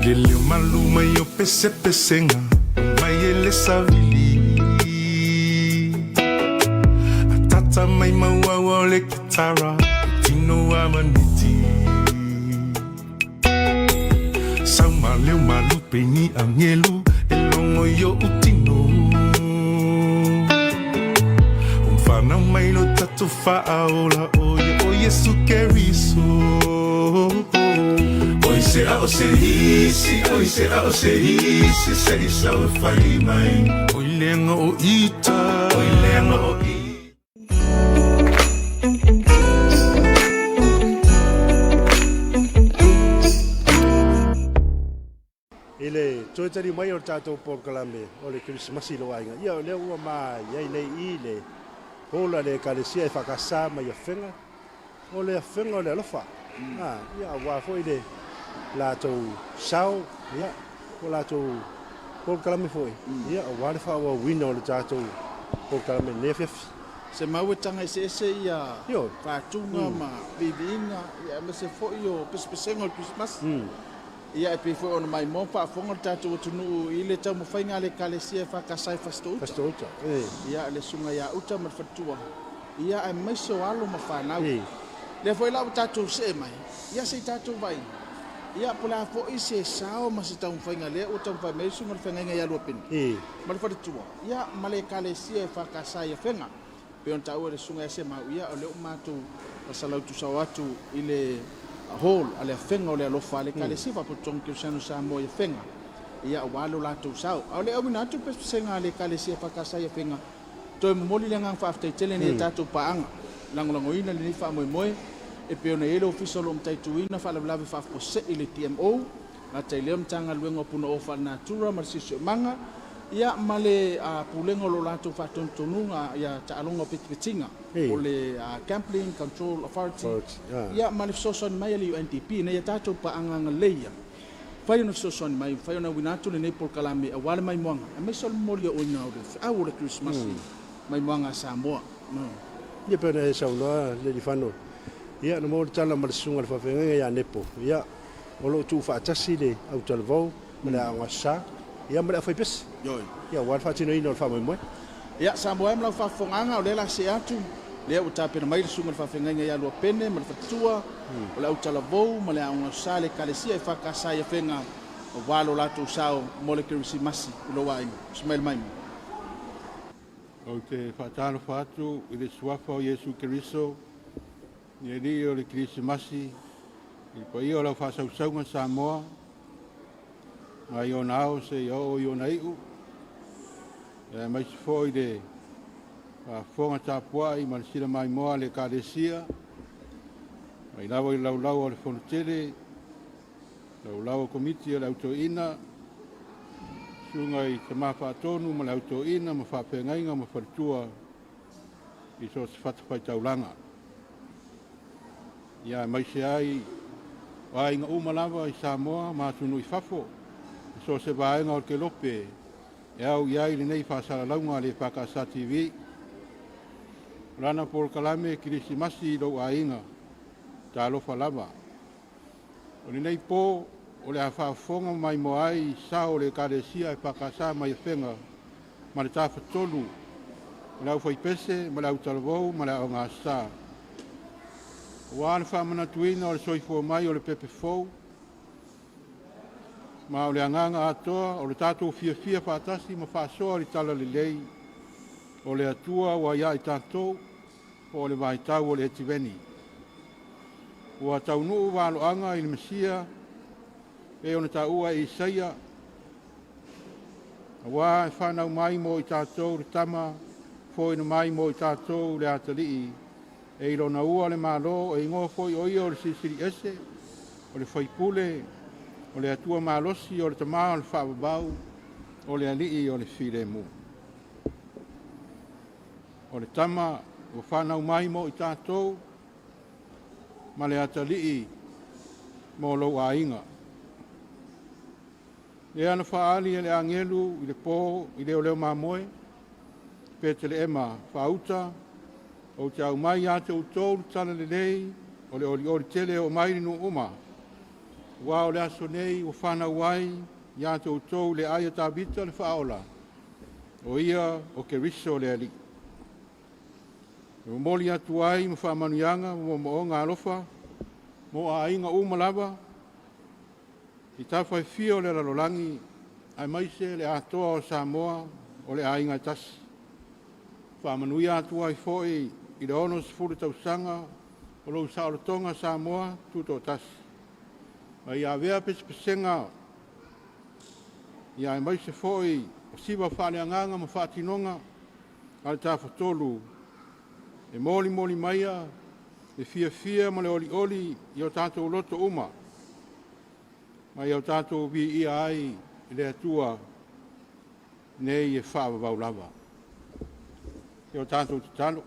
Lelio maluma yo pese pesenga Mayele savili Atata mai mawawa le kitara Tino amaniti Sama leo malupe ni angelu Elongo yo utino Umfana mai no tatu faaola O Yesu keriso Oi se hisi Se isa o fai mai Oi lenga o ita Oi lenga o ita Ile toitari mai o tātou pōkalame o le Kerisimasi lo ainga. Ia o leo ua mai, iai le i le hola le kalesia e whakasā mai a whenga. O le a whenga o le alofa. Ia wā foi le lātou sao, ia, o lātou pōkalame foi. Ia o wāle wha wina o le tātou pōkalame nefefi. Se mau e tanga i se ese ia whātunga ma bibiinga, ia ma se foi o pespesenga o Kerisimasi. Ia e pefo ona mai mo pa fonga tatu tunu ile tau mo fainga le kalesia fa kasai fastouta. Fastouta. Ia le sunga ia uta ma fatua. Ia e mai so alo ma fa na. Le foi la tatu se mai. Ia se tatu vai. Ia pola fo ise sao ma se tau fainga le uta fa mai sunga fainga ia lo pin. Ma fatua. Ia ma le kalesia fa kasai fenga. Pe on tau le sunga se ma ia o le matu salau tu sawatu ile hol ale fenga ole alofa ale kalesi fa potong Kerisimasi Samoa ye fenga ia walo la tu sau ole o mina tu pesenga ale kalesi fa kasa ye fenga to moli lenga fa after tele ne tatu paanga lango ina le fa moe e pe ona ele official om taituina fa la fa po se ile TMO na tele mtanga luengo puno ofa natura marsisio manga ia male pulengo lo la tu fa tontonunga ia talonga pitpitinga ole Gambling Control Authority ia male soson mai le UNDP ne ia tatu pa anga leia fai no soson mai fai na winatu le nepol kalame a wale mai moanga a mesol molio o ina o le Kerisimasi mai moanga Samoa ia pena sa uno le difano ia no mo tala mal sunga le fa fenga ia nepo ia o lo tu fa tasi le au talvo mele anga sa ia mele fai pes ia wa fa tino ino fa mo ia Samoa mla fa fonganga o le la se atu le o tapena mai le sunga fa fenga ia lo pene ma fatua o le utala vou ma le anga sale kalesia e fa kasa ia fenga o walo la tu sao mo le Kerisimasi lo wai smell mai o te fatalo fatu i le suafa o Yesu Keriso ni li o le Kerisimasi i pa i o la fa sausaunga Samoa mai o nao se o na iu mai se foi de fonga tapua i man sila mai moa le kalesia mai lawa i lau o le fonotele lau o komiti o le autoina sunga i sama whaatonu ma le autoina ma whapengainga ma wharitua i so se whatawhai taulanga ia mai se ai wa inga umalawa i Samoa ma tunu i whafo so se vaenga o ke lope e au iai le nei whaasara launga le Whakasa TV rana por kalame Kerisimasi lo ainga ta lo falava o le nei po o le whaafonga mai moai sa o le kalesia e Whakasa mai whenga ma le tawhatolu ma le au whaipese ma le au talavou ma le au ngā sa o ane whaamana tuina o le soifua mai o le pepe fou ma o le anganga atoa o le tātou fia whaatasi ma whaasoa li tala le lei o le atua wa ia i tātou o le vaitau o le etiveni. Ua taunuu walo anga i le Mesia e o na taua i Isaia wa e whanau mai mo i tātou le tama fo ina mai mo i tātou le atalii e ilo na ua le malo e ingoa fo i oia o le sisiri ese o le whaipule o le atua malosi o le tamaa o le whaababau o le alii o le whiremu. O le tama o whanau mai mo i tātou ma le atalii mo lo ainga. Le ana whaali e le angelu i le pō i leo leo mamoe pe te le ema whauta o te au mai ate o tōru tala le lei o le ori tele o mai no uma Ua o le aso nei o whana wai, ia tautou le aia tabita le whaola. O ia o Keriso le ali. O moli atu ai, ma whamanuianga, mo o ngā alofa, mo a inga umalawa, i tawhai fio le lalolangi, ai maise le atoa o Samoa, o le a inga tasi. Whamanuia atu ai foi, i le ono sifuru tausanga, o lo saolotonga Samoa, tuto tasi. Mai a vea pesenga, i ai maise foi, o siwa whaneanganga, ma whatinonga, al tawhatolu, e moli maia, e fia ma le oli, i o tātou loto uma. Mai o tātou vi ia ai, i le atua, nei e whaavavau lava. I o tātou te talo.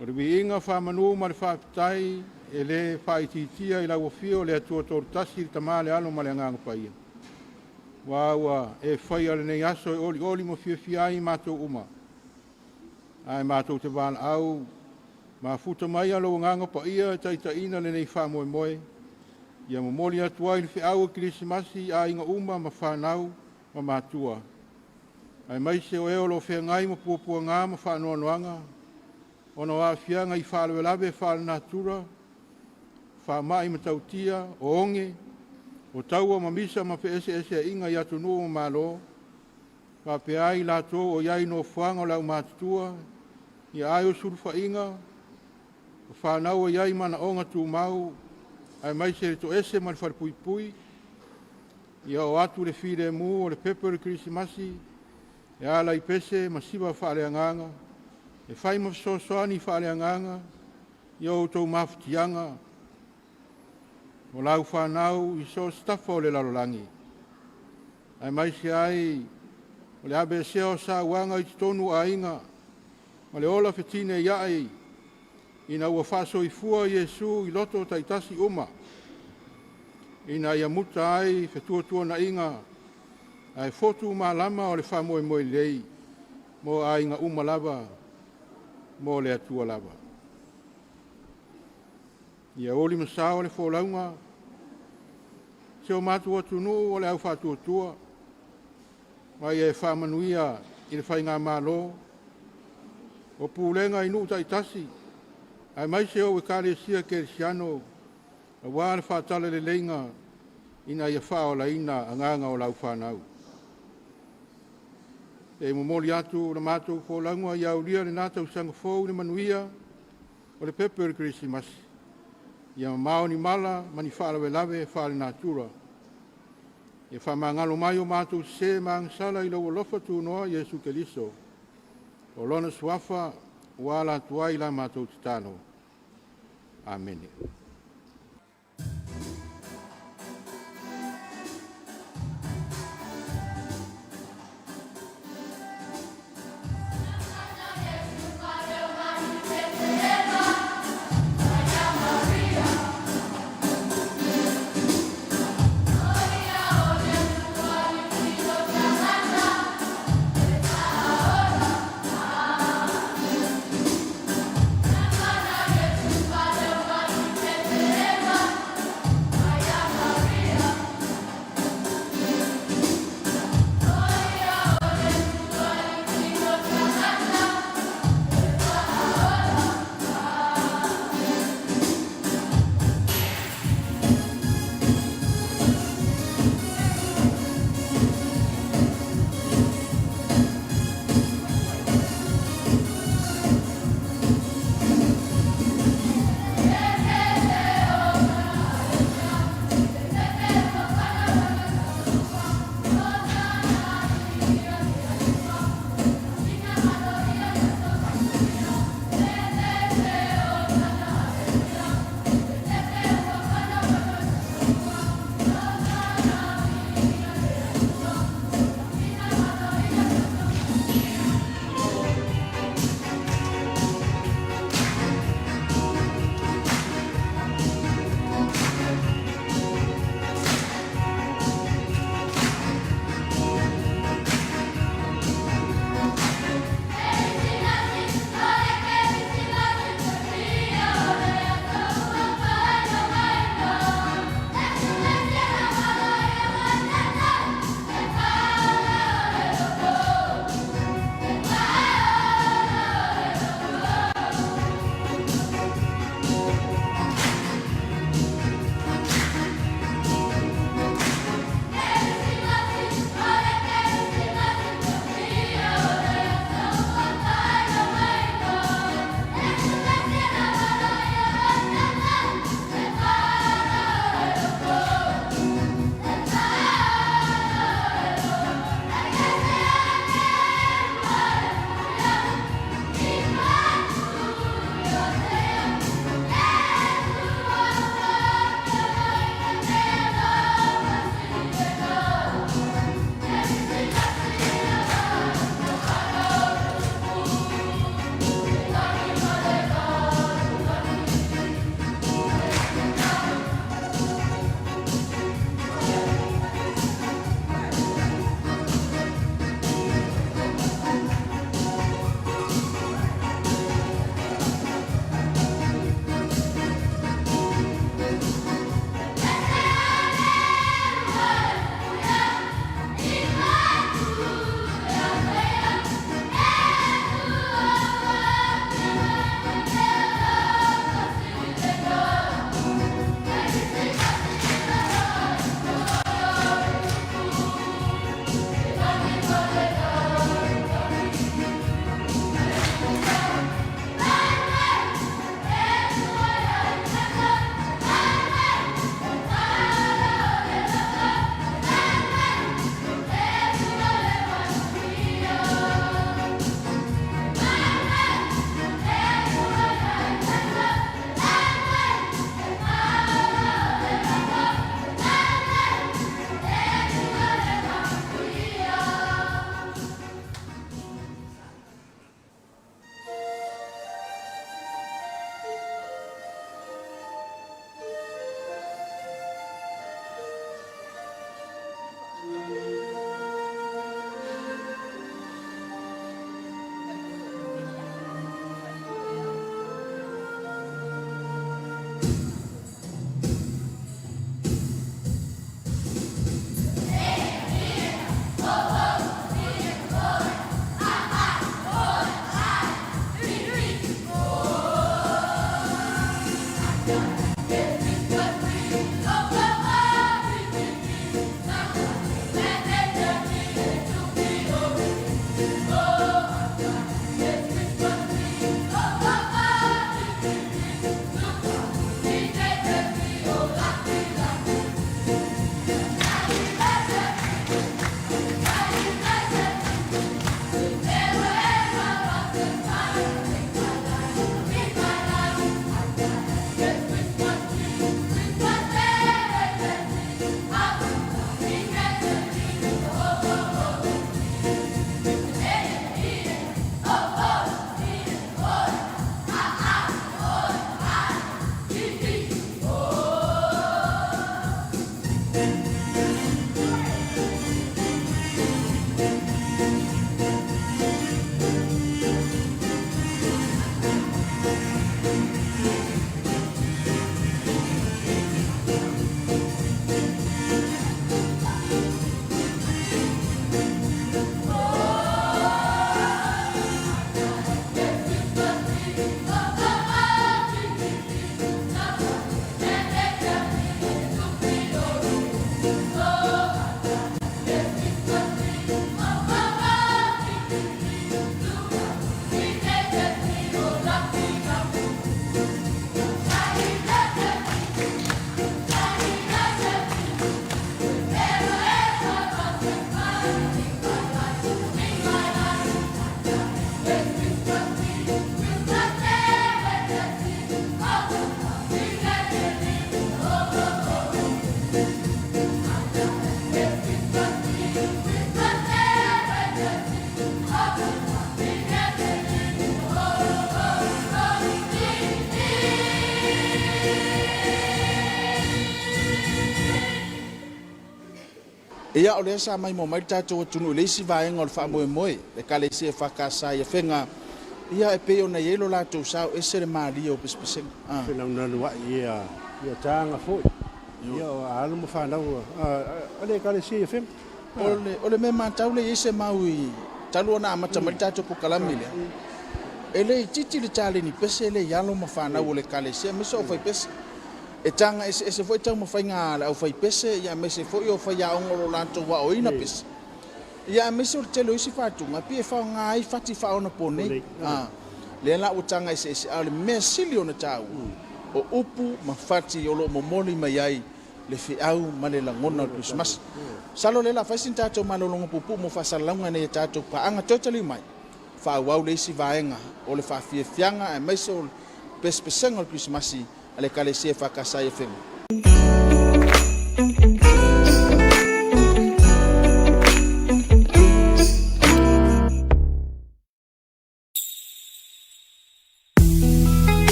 O le vi inga whaamanu ma le whaapitai, e le whaititia i lau fio le atua tōrutasi i tamā le alo ma le anganga paia. Waua e whai ale nei aso e oli mo fia ai mātou uma. Ai mātou te wāna au, ma futa mai alo nganga paia e taitaina le nei whaamoe. Ia mo moli atua i le whiau e Kerisimasi a inga uma ma whanau ma mātua. Ai maise o eolo whea ngai ma puapua ngā ma whanoanoanga. Ono a whianga i whalewelawe whale natura, whamai ma tautia, o onge, o taua ma misa ma whe ese inga i atu nua ma malo. Whapea i lato o iai no whanga o lau mātua, i ai o surfa inga, o whanau o iai mana onga tu mau, ai mai se to ese ma le wharpui, ia o atu le whire mu o le pepe le Kerisimasi, e ala i pese ma siwa whaaleanganga, e whai ma soani whaaleanganga, ia o tau mawhitianga, o lau whanau i so stafa o le lalolangi. Ai mai se ai, o le abe seo sa wanga i tonu a inga, ma le ola whetine iai, ina ua whaso i fua Iesu i loto taitasi uma. Ina ia muta ai whetua na inga, ai fotu ma lama o le whamoe lei, mo a inga uma lava, mo le atua lava. Ia oli masao le wholaunga, seo mātua tunu o le au whatuatua, mai e whamanuia i le whainga mālo, o pūlenga i nuta i tasi, ai mai se o e kare sia Kerisiano, a wāre whātale le leinga, ina ia whao la ina anganga o lau whanau. E momoli atu na mātou wholaunga i au lia le nātau sanga fōu le manuia, o le pepe o le Kerisimasi. Ia mao ni mala, mani whaalawe lawe, whaale nātura. Ia whamangalo mai o mātou se māngsala i lau alofa tu noa Iesu Keriso. O lona suafa, wala tuai la mātou titano. Amen. Amen. Ia o le sa mai mo mai tatou tunu le isi vaenga o le whaamoemoe le kalesia whakasa ia whenga ia e peo na yelo latou sao e sere maali o pispiseng. Pena unanu wa ia tanga fo. Ia o alu mo whanau. Ale kale si e whenga. O le me matau le ise maui talu ona amata mai tatou po kalami le. Ele titi le tale ni pese le yalo mo whanau o le kalesia miso o fai pese. E tanga e se foi tau mo fai ngā au fai pese ia me se foi o fai a ongoro latou wa o ina pese. Ia me se o telo isi whatunga pi e whao ngā ai whati whao na pone. Le la o tanga e se au le mea sili o na tau. O upu ma whati o lo momoli mai ai le whiau ma le langona o Kerisimasi. Salo le la whaisin tātou malolonga pupu mo whasalaunga nei tātou paanga totally mai. Whauau le isi vaenga o le whawhia whianga e meise o pespesenga o Kerisimasi ale kalesia whakasa e whenga.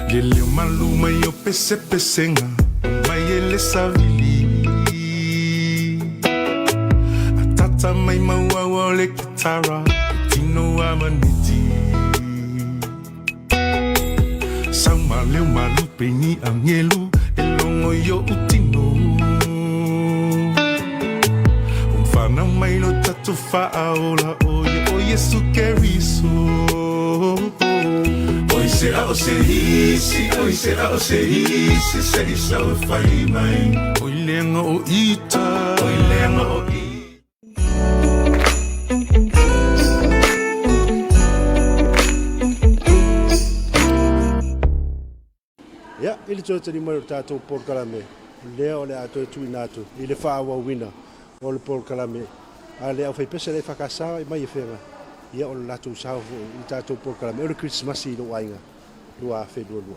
Lele maluma yo pesenga mai ele savili atata mai maua le kitara tino amaniti sama leo malu peni angelu elongo yo utino umfana mai lo tatu faaola o Yesu Keriso. Será o serisi, oi será o serisi, sei só o fai mai. Oi lenga o ita, oi lenga o Ia, ili tōtari mai o tātou Paul Kalame. Lea o le ato e tui nātu, i le whaawa wina o le Paul Kalame. A le au whai pese le whakasā i mai e whenga. Ia o le latou sao i tātou Paul Kalame. O le Kerisimasi i lo ainga. Lua whenua lua.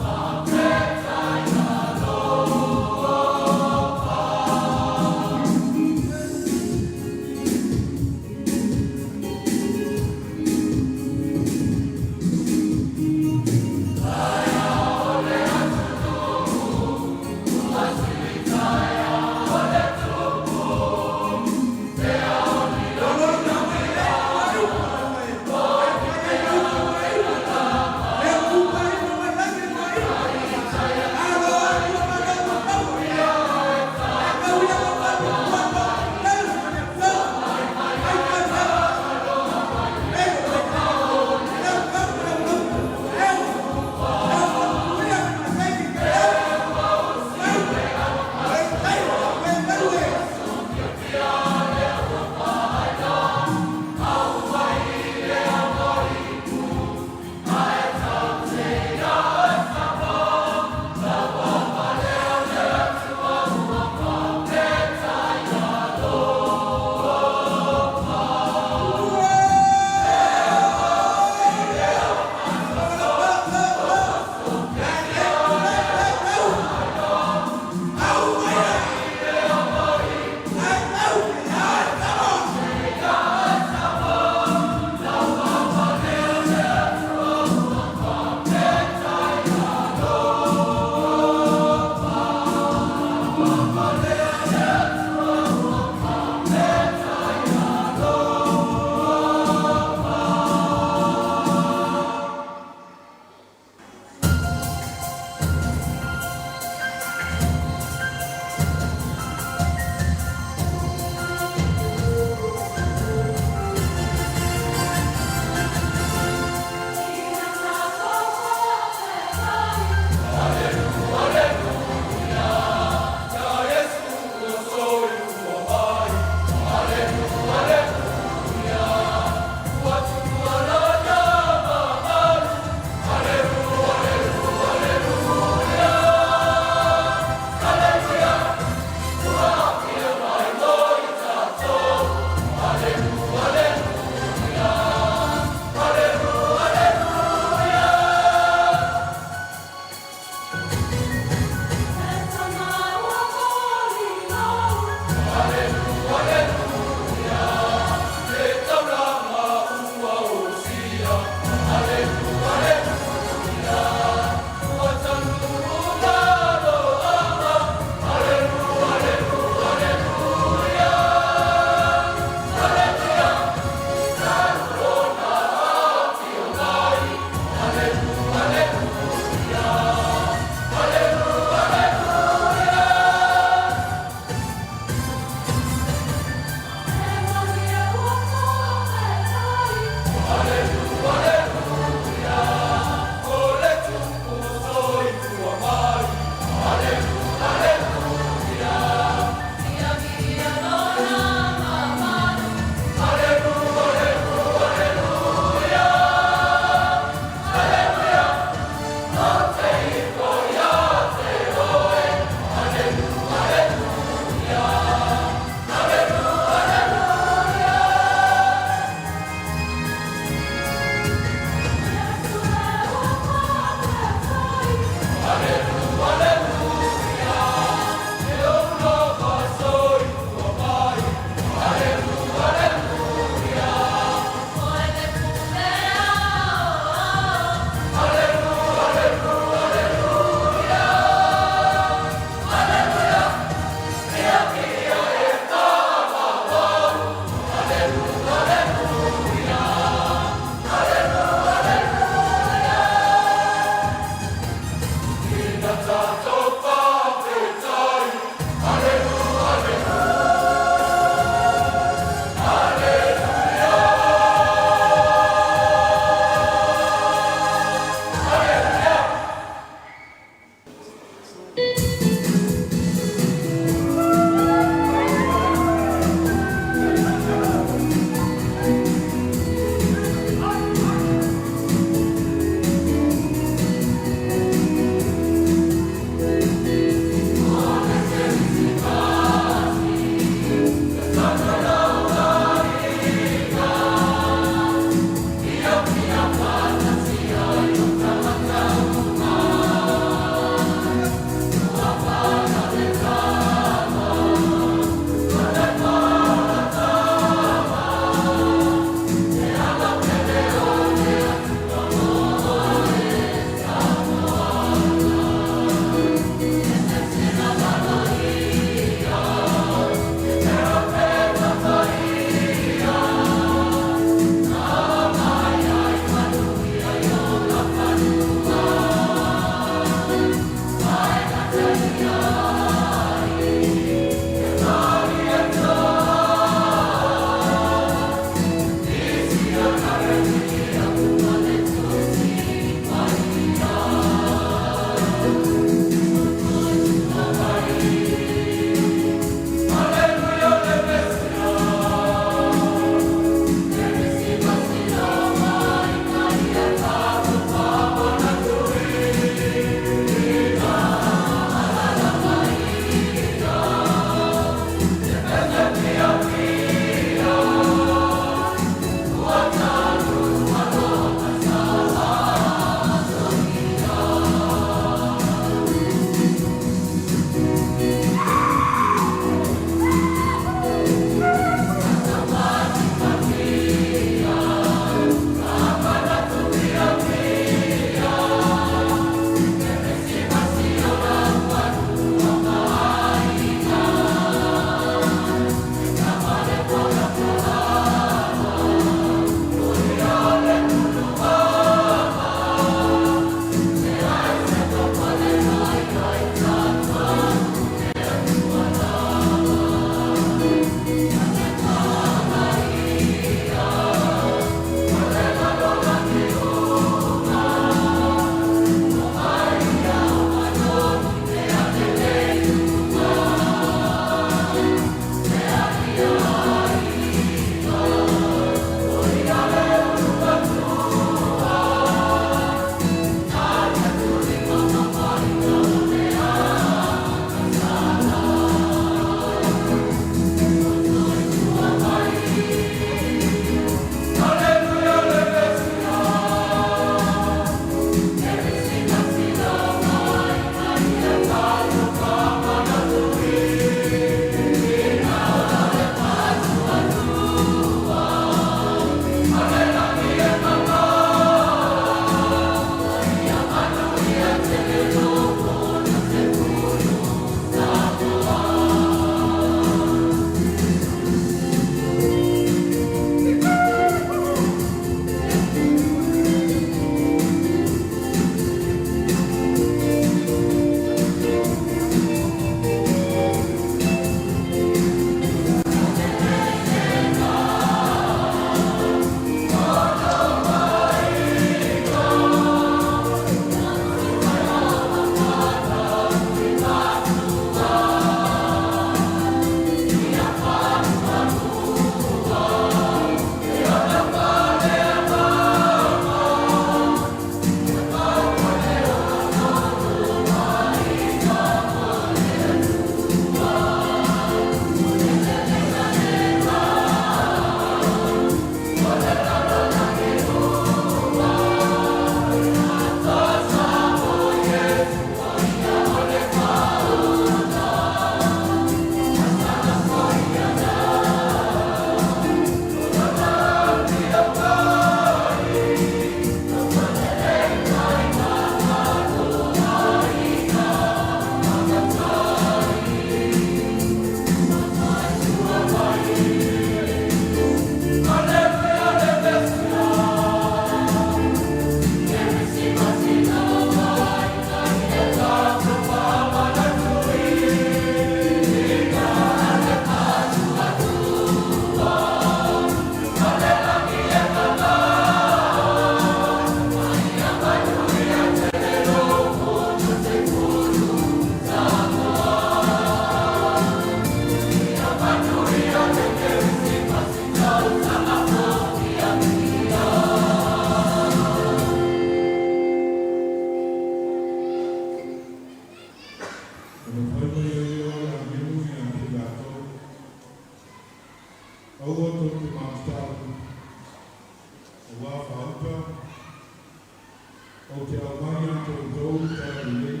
o te awai ato o tau tāra nei,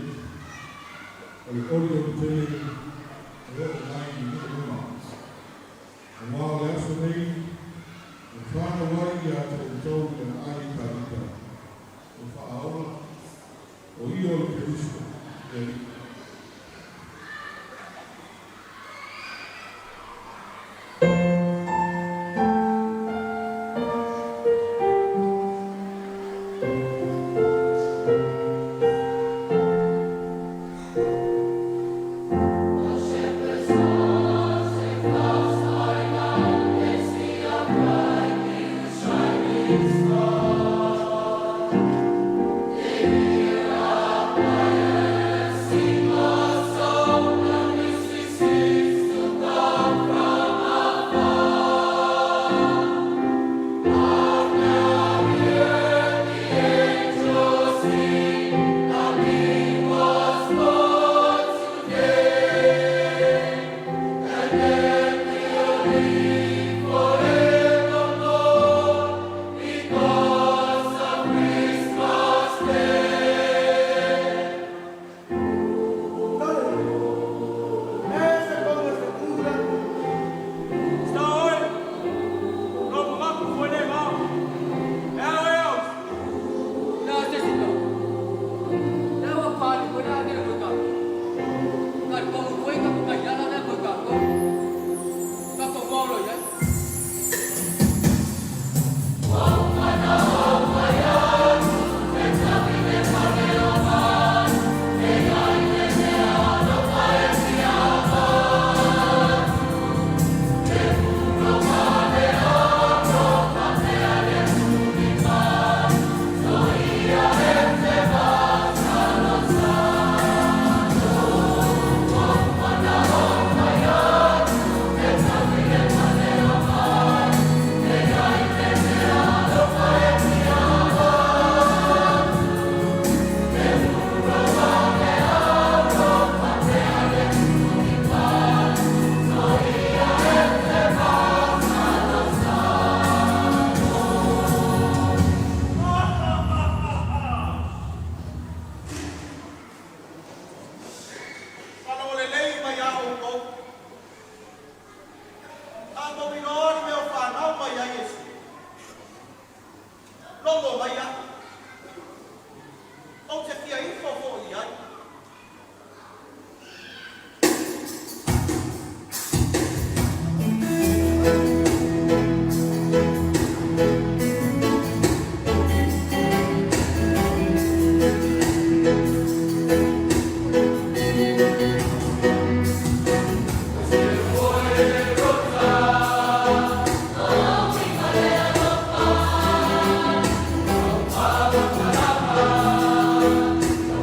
o le ori o te o mai i ni uma. O mā le aso nei, o whāna wai ato o tau le ai tarita, o whaaola, o i o le Keriso, e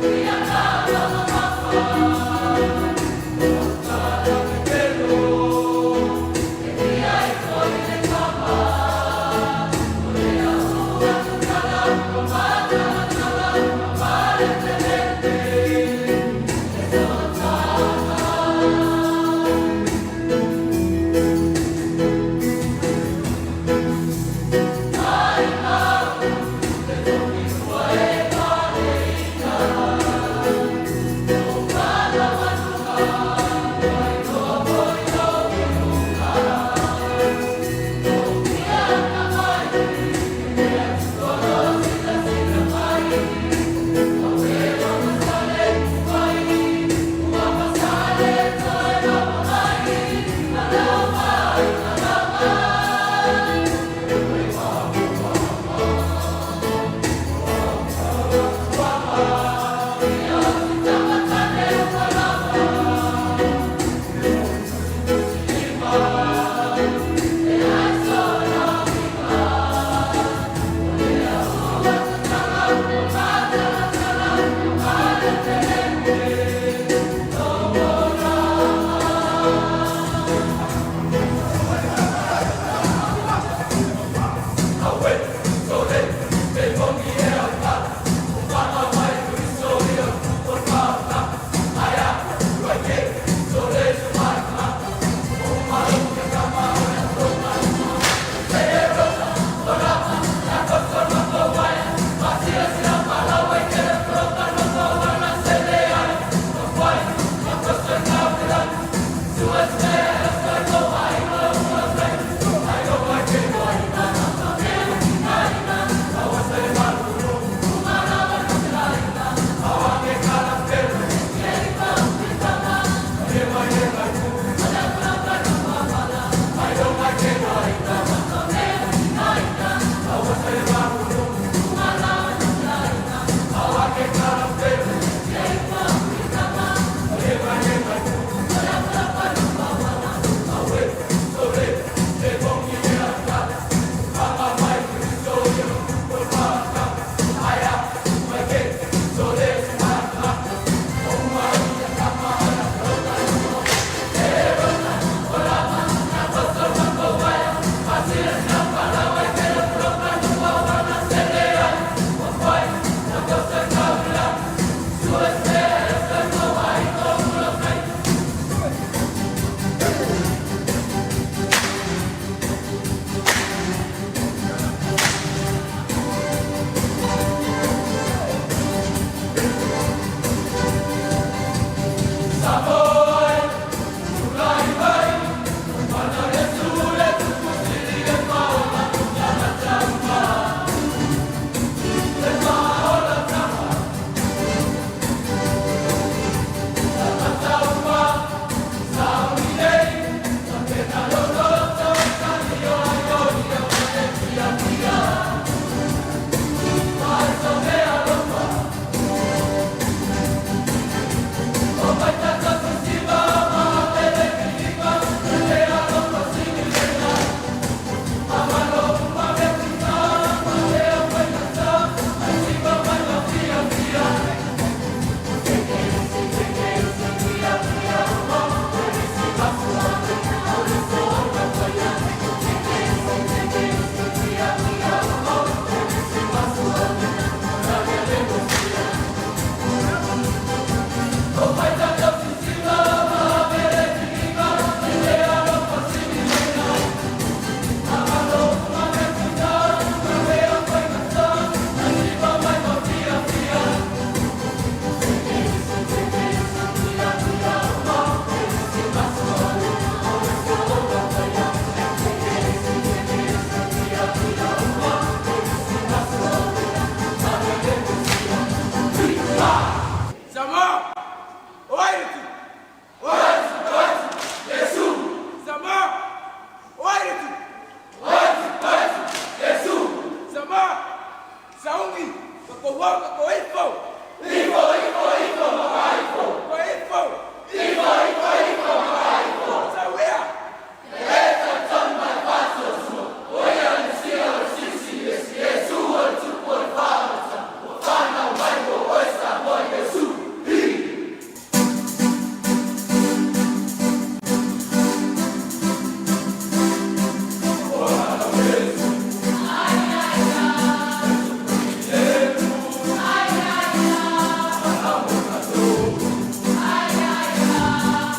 We are maui, ka ko wau ka ko ifo. Ifo, ifo, ifo, makaifo. Ko ifo. Ifo, ifo, ifo, makaifo. Sa wea. Esa tamba paso su. Oya nisio sisi esi Yesu o tupo fama. Fana maibo oisa mo Yesu. Aiga.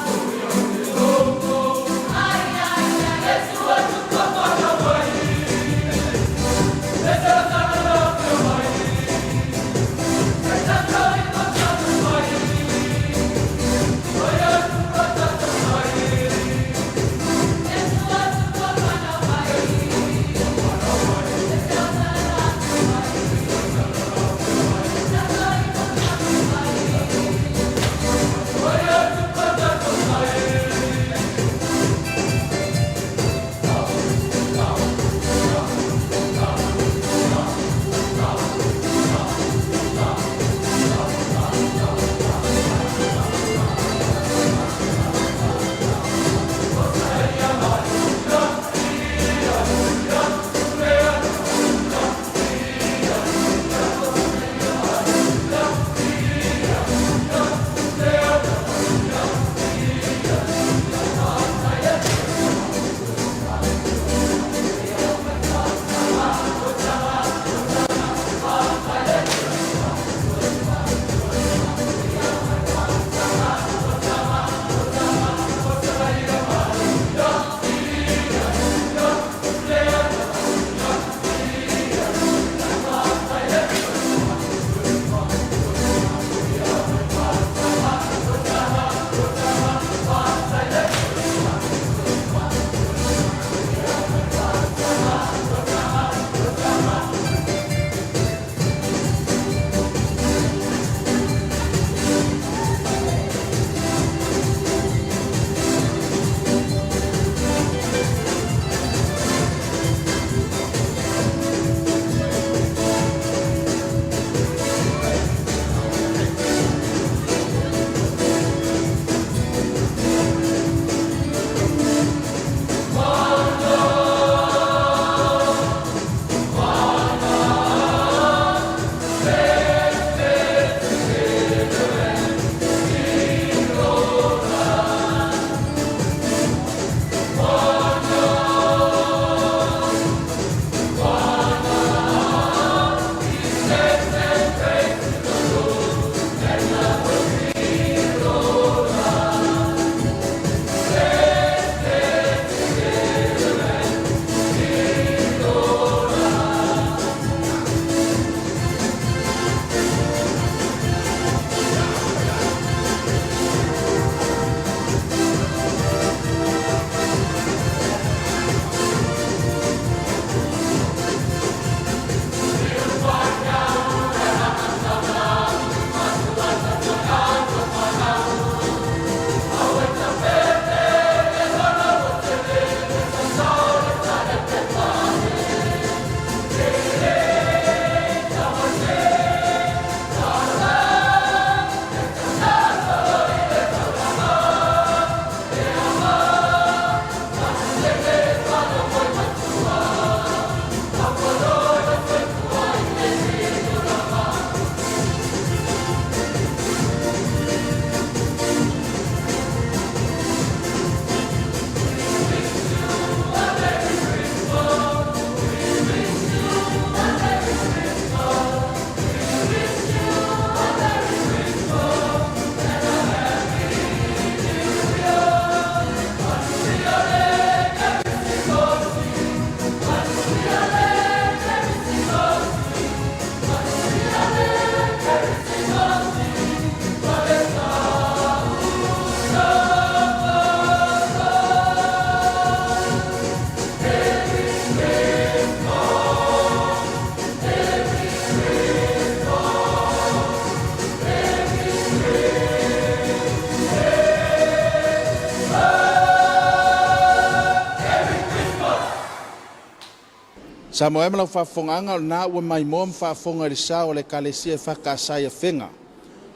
Sa moe malau whafonganga o nā ua mai moa mwhafonga le sa o le kalesia e whakasai a whenga.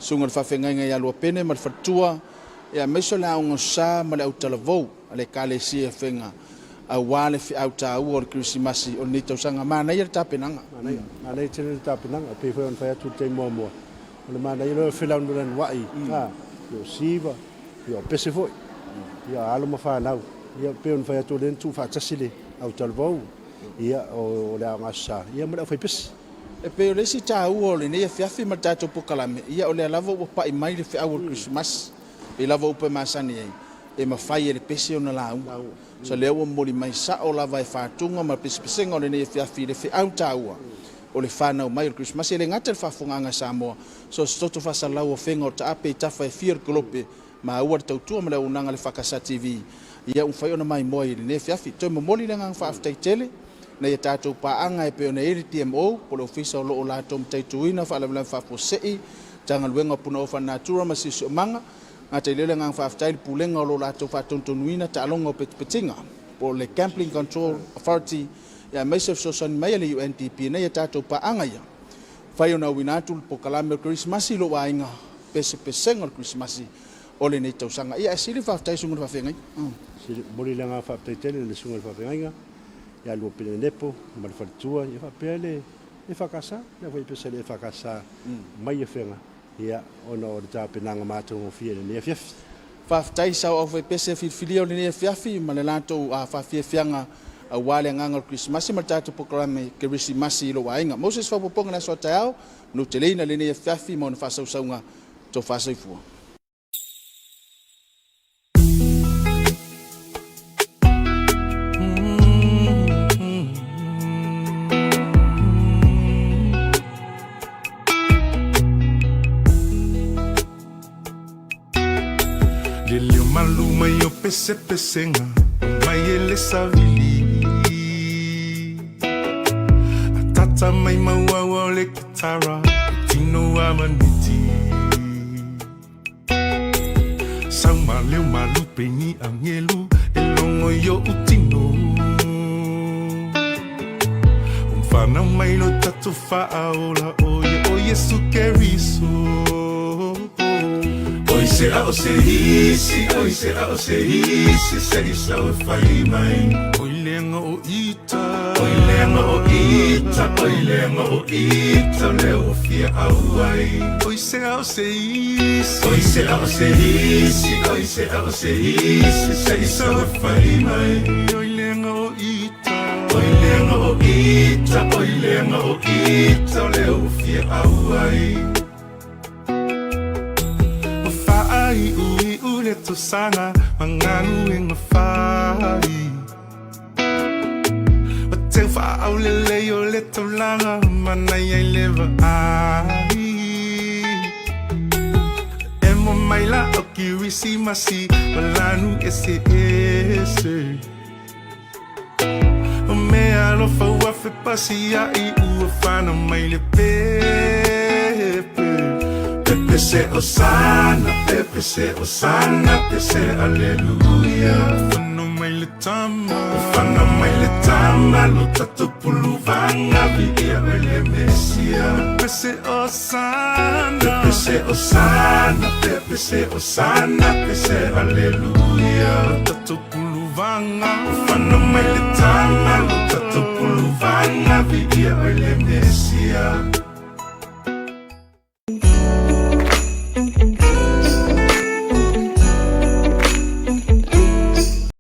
Sunga le whawhenga i alua pene ma le whatua e a meiso le aunga sa ma le autalavou a le kalesia e whenga. A wale fi au tā ua o le Kerisimasi o le nitau sanga mana i le tāpenanga. Mana i tene le tāpenanga, pe whai on whai atu te mua mua. O le mana i loa whilau nuran wai, i o siva, i o pese foi, i o alo ma whanau. I o pe on whai atu le ntu whatasile au talavou. Ia o le aunga sa, ia mara whai pese. E pe o le si tā ua o le nei e whiawhi ma tātou pokalame, ia o le lava ua pai mai le whiau o le Kerisimasi. E lava upe masani ei, e mawhai e le pese o na lau. So leo o mori mai sa o lava e whātunga ma pese-pesenga o le nei e whiawhi le whiau tā ua. O le whanau mai o le Kerisimasi, e le ngata le whafunganga Samoa. So stoto whasalau o whenga o ta ape i tawha e whia kolope, ma ua le tautua ma le unanga le whakasa TV. Ia umwhai ona mai moa i le nei e whiawhi. Toi mamoli le ngang whaaftai tele, na ia tātou pāanga e pe ona eri TMO, po le ofisa o loo lātou mtaituina, whaalawala whaafosei, tanga luenga puna o whanatura ma sisi o manga, ngā te lele ngang whaaftai pulenga o loo lātou whaatontonuina, ta alonga o petinga, po le Gambling Control Authority, ia meisef sosani mai le UNDP, na ia tātou pāanga ia. Whai ona winatu po kalame o Kerisimasi lo wainga, pese-pesenga o Kerisimasi, o le nei tausanga. Ia sili whaaftai sunga whawhengai. Sili mori le ngā whaaftai tele le sunga whawhengai. Ia lua pele nepo, ma le whalitua, ia whapea le whakasa, ia whai pese le whakasa mai e whenga. Ia ona o le tāpenanga mātou o fia le nea whiawhi. Whaftai sau au whai pese whiwhilia o le nea whiawhi, ma le lātou a whawhiawhianga a wale nganga o Kerisimasi, ma le tātou pokalame Kerisimasi i lo wainga. Moses whapoponga na so tau, no te leina le nea whiawhi, ma ona whasausaunga tō whasaifua. Maluma yo pese-pesenga, mai ele savili. Atata mai maua le kitara, tino amaniti. Sama leo malu peni angelu, elongo yo utino. Umfana mai lo tatu faaola, oye su keriso. Oi será o serisi, seri sa o fai mai. Oi lenga o ita, leo fia auai. Oi será o serisi, seri sa o fai mai. Oi lenga o ita, leo fia auai. Ui ule to sanga manganu inga fai. O te whaau lele o le to langa manai ai lewa ai. E mo mai la o Kerisimasi malanu ese. O mea lo faua fe pasi ai ua whana mai le pepe. Pese osana, pese aleluia. Fana mai le tama, lo tato pulu vanga via ele mesia. Pese osana, pese aleluia. Lo tato pulu vanga, fana mai le tama, lo tato pulu vanga via ele mesia.